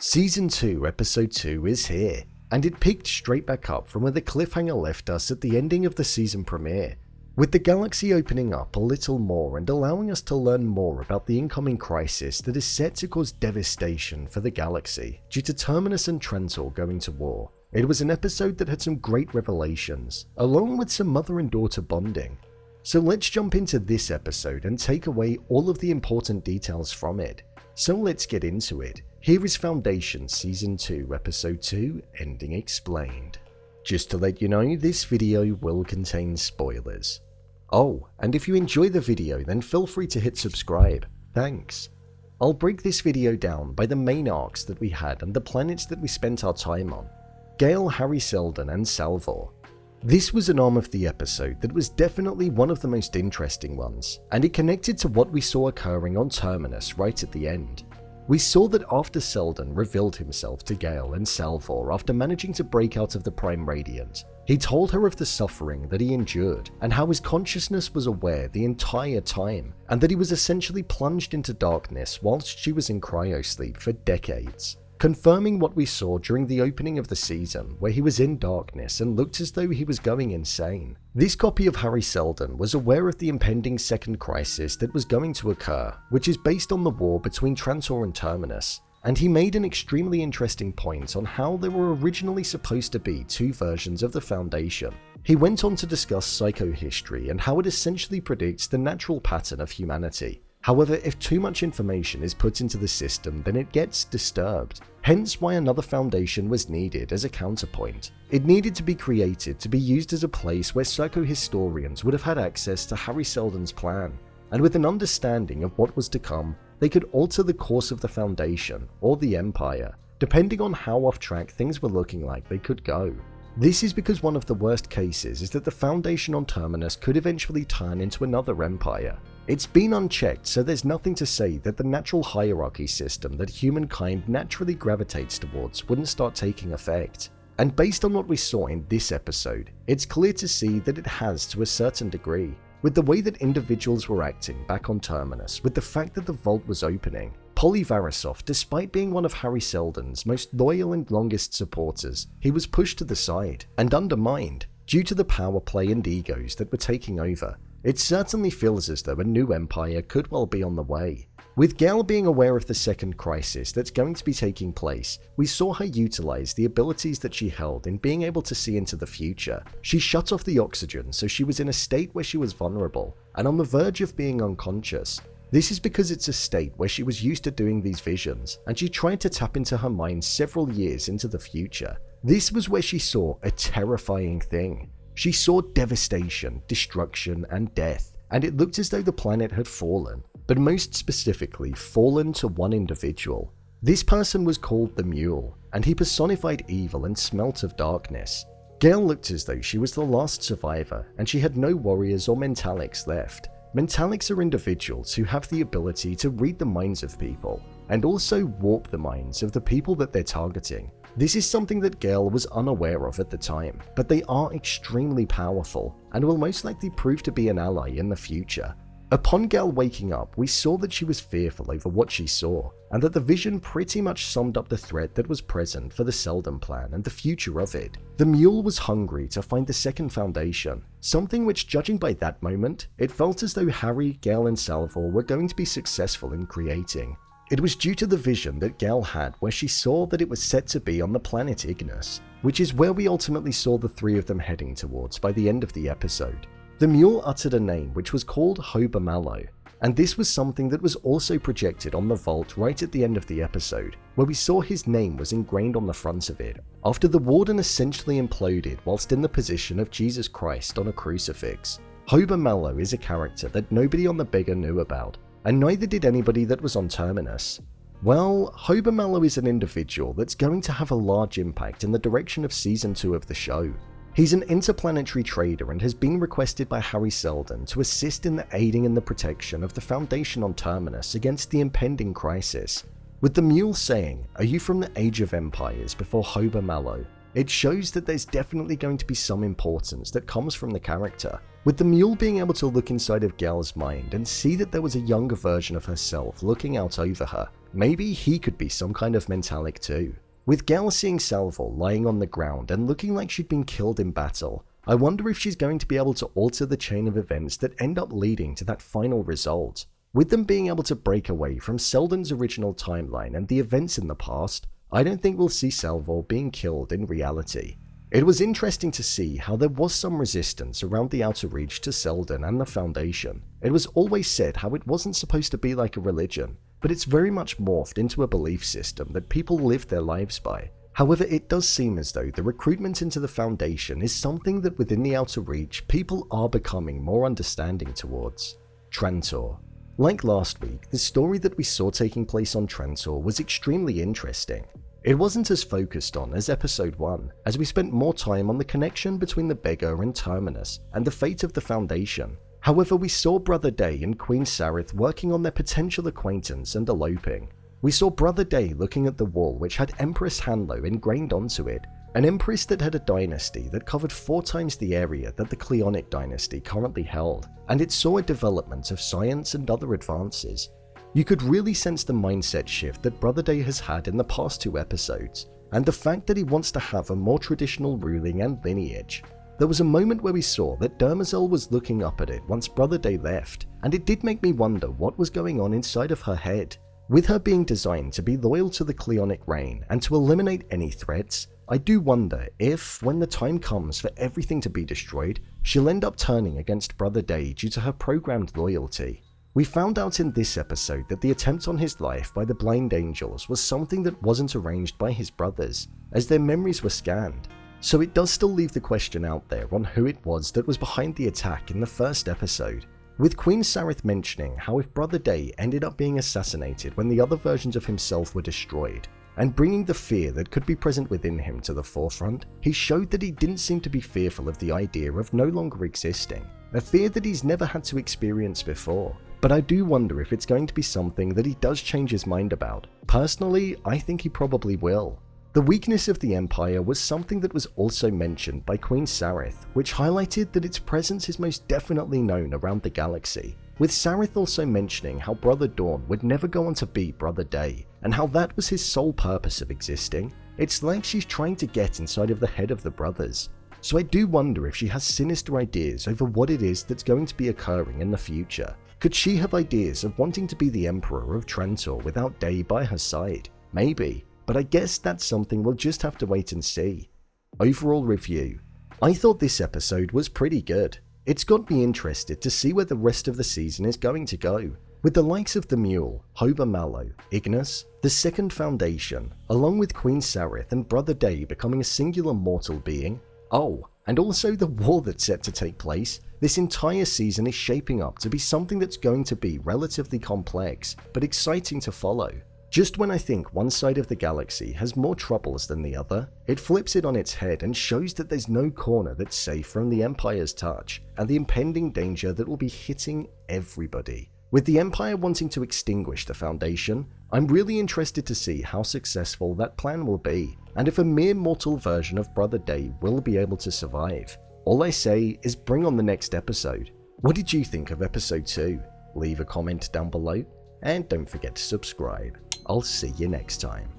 Season 2, Episode 2 is here, and it picked straight back up from where the cliffhanger left us at the ending of the season premiere, with the galaxy opening up a little more and allowing us to learn more about the incoming crisis that is set to cause devastation for the galaxy due to Terminus and Trantor going to war. It was an episode that had some great revelations, along with some mother and daughter bonding. So let's jump into this episode and take away all of the important details from it. So let's get into it. Here is Foundation Season 2, Episode 2, Ending Explained. Just to let you know, this video will contain spoilers. Oh, and if you enjoy the video, then feel free to hit subscribe. Thanks. I'll break this video down by the main arcs that we had and the planets that we spent our time on. Gaal, Hari Seldon, and Salvor. This was an arm of the episode that was definitely one of the most interesting ones, and it connected to what we saw occurring on Terminus right at the end. We saw that after Seldon revealed himself to Gaal and Salvor after managing to break out of the Prime Radiant, he told her of the suffering that he endured and how his consciousness was aware the entire time, and that he was essentially plunged into darkness whilst she was in cryosleep for decades, confirming what we saw during the opening of the season where he was in darkness and looked as though he was going insane. This copy of Hari Seldon was aware of the impending second crisis that was going to occur, which is based on the war between Trantor and Terminus, and he made an extremely interesting point on how there were originally supposed to be two versions of the Foundation. He went on to discuss psychohistory and how it essentially predicts the natural pattern of humanity. However, if too much information is put into the system, then it gets disturbed, hence why another foundation was needed as a counterpoint. It needed to be created to be used as a place where psychohistorians would have had access to Hari Seldon's plan, and with an understanding of what was to come, they could alter the course of the Foundation, or the Empire, depending on how off track things were looking like they could go. This is because one of the worst cases is that the Foundation on Terminus could eventually turn into another empire. It's been unchecked, so there's nothing to say that the natural hierarchy system that humankind naturally gravitates towards wouldn't start taking effect. And based on what we saw in this episode, it's clear to see that it has to a certain degree. With the way that individuals were acting back on Terminus, with the fact that the vault was opening, Polly Varisov, despite being one of Hari Seldon's most loyal and longest supporters, he was pushed to the side and undermined due to the power play and egos that were taking over. It certainly feels as though a new empire could well be on the way. With Gaal being aware of the second crisis that's going to be taking place, we saw her utilize the abilities that she held in being able to see into the future. She shut off the oxygen, so she was in a state where she was vulnerable and on the verge of being unconscious. This is because it's a state where she was used to doing these visions, and she tried to tap into her mind several years into the future. This was where she saw a terrifying thing. She saw devastation, destruction, and death, and it looked as though the planet had fallen, but most specifically fallen to one individual. This person was called the Mule, and he personified evil and smelt of darkness. Gaal looked as though she was the last survivor, and she had no warriors or mentalics left. Mentalics are individuals who have the ability to read the minds of people, and also warp the minds of the people that they're targeting. This is something that Gaal was unaware of at the time, but they are extremely powerful, and will most likely prove to be an ally in the future. Upon Gaal waking up, we saw that she was fearful over what she saw, and that the vision pretty much summed up the threat that was present for the Seldon plan and the future of it. The Mule was hungry to find the second foundation, something which, judging by that moment, it felt as though Hari, Gaal, and Salvor were going to be successful in creating. It was due to the vision that Gaal had where she saw that it was set to be on the planet Ignis, which is where we ultimately saw the three of them heading towards by the end of the episode. The Mule uttered a name which was called Hober Mallow, and this was something that was also projected on the vault right at the end of the episode, where we saw his name was ingrained on the front of it, after the warden essentially imploded whilst in the position of Jesus Christ on a crucifix. Hober Mallow is a character that nobody on the Beggar knew about, and neither did anybody that was on Terminus. Well, Hober Mallow is an individual that's going to have a large impact in the direction of Season 2 of the show. He's an interplanetary trader and has been requested by Hari Seldon to assist in the aiding in the protection of the Foundation on Terminus against the impending crisis. With the Mule saying, "Are you from the Age of Empires?" before Hober Mallow, it shows that there's definitely going to be some importance that comes from the character. With the Mule being able to look inside of Gaal's mind and see that there was a younger version of herself looking out over her, maybe he could be some kind of mentalic too. With Gaal seeing Salvor lying on the ground and looking like she'd been killed in battle, I wonder if she's going to be able to alter the chain of events that end up leading to that final result. With them being able to break away from Seldon's original timeline and the events in the past, I don't think we'll see Salvor being killed in reality. It was interesting to see how there was some resistance around the Outer Reach to Seldon and the Foundation. It was always said how it wasn't supposed to be like a religion, but it's very much morphed into a belief system that people live their lives by. However, it does seem as though the recruitment into the Foundation is something that within the Outer Reach people are becoming more understanding towards. Trantor. Like last week, the story that we saw taking place on Trantor was extremely interesting. It wasn't as focused on as episode 1, as we spent more time on the connection between the beggar and Terminus and the fate of the Foundation. However, we saw Brother Day and Queen Sareth working on their potential acquaintance and eloping. We saw Brother Day looking at the wall which had Empress Hanlo ingrained onto it, an empress that had a dynasty that covered 4 times the area that the Cleonic dynasty currently held, and it saw a development of science and other advances. You could really sense the mindset shift that Brother Day has had in the past 2 episodes, and the fact that he wants to have a more traditional ruling and lineage. There was a moment where we saw that Dermazel was looking up at it once Brother Day left, and it did make me wonder what was going on inside of her head. With her being designed to be loyal to the Cleonic reign and to eliminate any threats, I do wonder if, when the time comes for everything to be destroyed, she'll end up turning against Brother Day due to her programmed loyalty. We found out in this episode that the attempt on his life by the Blind Angels was something that wasn't arranged by his brothers, as their memories were scanned. So it does still leave the question out there on who it was that was behind the attack in the first episode, with Queen Sareth mentioning how if Brother Day ended up being assassinated when the other versions of himself were destroyed, and bringing the fear that could be present within him to the forefront, he showed that he didn't seem to be fearful of the idea of no longer existing, a fear that he's never had to experience before. But I do wonder if it's going to be something that he does change his mind about. Personally, I think he probably will. The weakness of the Empire was something that was also mentioned by Queen Sareth, which highlighted that its presence is most definitely known around the galaxy, with Sareth also mentioning how Brother Dawn would never go on to beat Brother Day, and how that was his sole purpose of existing. It's like she's trying to get inside of the head of the brothers. So I do wonder if she has sinister ideas over what it is that's going to be occurring in the future. Could she have ideas of wanting to be the Emperor of Trantor without Day by her side? Maybe, but I guess that's something we'll just have to wait and see. Overall review. I thought this episode was pretty good. It's got me interested to see where the rest of the season is going to go, with the likes of the Mule, Hober Mallow, Ignis, the Second Foundation, along with Queen Sareth and Brother Day becoming a singular mortal being. Oh, and also the war that's set to take place. This entire season is shaping up to be something that's going to be relatively complex, but exciting to follow. Just when I think one side of the galaxy has more troubles than the other, it flips it on its head and shows that there's no corner that's safe from the Empire's touch, and the impending danger that will be hitting everybody. With the Empire wanting to extinguish the Foundation, I'm really interested to see how successful that plan will be, and if a mere mortal version of Brother Day will be able to survive. All I say is bring on the next episode. What did you think of episode 2? Leave a comment down below, and don't forget to subscribe. I'll see you next time.